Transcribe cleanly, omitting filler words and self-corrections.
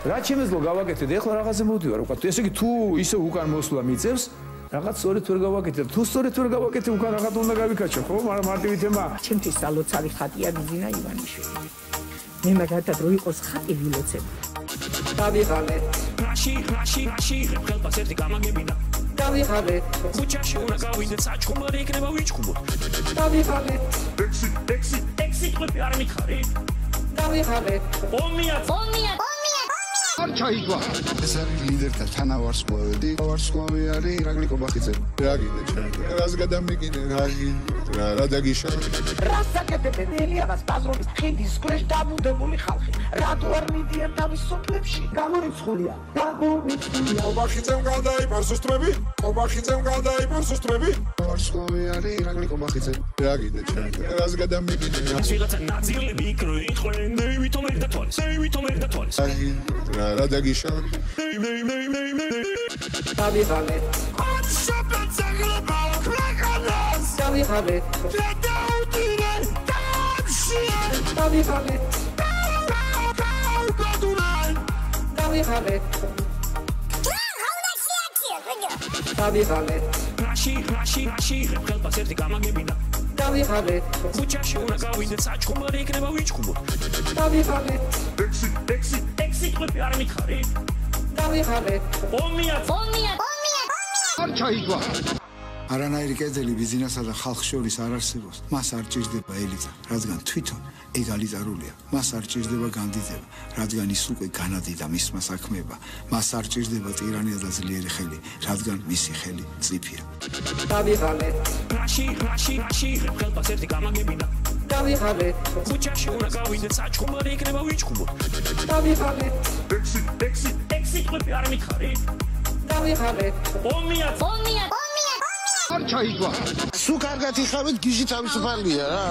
რა შემეძლო გავაკეთეთ ეხლა რაღაცა მოვდივარ უკან ესე იგი თუ ისე უკან მოსვლა მიწევს რაღაც სწორედ ვერ გავაკეთე თუ სწორედ ვერ გავაკეთე უკან რაღაც უნდა გავიკაჩო ხო მაგრამ მარტივი თემა ჩემთვის სალოცავი ხატია ბიზინა ივანიშვილი მე მაგათად რო იყოს ხატი ვილოცები დავიღალეთ რაში ხელფას ერთი გამაგებინა დავიღალეთ ქუჩაში უნდა გავიდეთ საჩხუმარი იქნება ვიჩქუბოთ დავიღალეთ ექსი ყლები არ მითხარი დავიღალეთ ომია არ ჩაიგვა ეს არის ლიდერთა თანავარსკვლავედი ვარსკვლავი არის ირაკლი კობახიძე რა გინდა ჩემ რას გადამიგინე რა დაგიშა რასაკეთებ ელიავას ბაზრობის ხიდის ქვეშ დამუდებული ხალხი რატო არ მიდიან თავის სოფლებში გამორიცხულია კობახიძემ გადაიპარს უსტრები ვარსკვლავი არის ირაკლი კობახიძე რა გინდა ჩემ რას გადამიგინე ვიღაცა ნაწილები იქ რო იყვნენ ვითომ ერთ დათვალეს რა დაგიშა დავიღალეთ დავიღალეთ რაში ხელფას ერთი გამაგებინა დავიღალეთ ქუჩაში უნდა გავიდეთ საჩხუმარი იქნება ვიჩქუბოთ დავიღალეთ ექსი ყლები არ მითხარი დავიღალეთ ომია არ ჩაიგვა არანაირი კედელი ბიზნესსა და ხალხს შორის არ არსებობს მას არ ჭირდება ელიტა რადგან თვითონ ეგალიტარულია მას არ ჭირდება განდიდება რადგან ის უკვე განადიდა მისმა საქმეება მას არ ჭირდება ტირანია და ძლიერი ხელი რადგან მისი ხელი წიფია დავიღალეთ რაში ხელფას ერთი გამაგებინა დავიღალეთ ქუჩაში უნდა გავიდეთ საჩხუმარი იქნება ვიჩქუბოთ დავიღალეთ ექსი ყლები არ მითხარი დავიღალეთ ომია არ ჩაიგვა სულ კარგად იხავით გიჟი თავისუფალია რა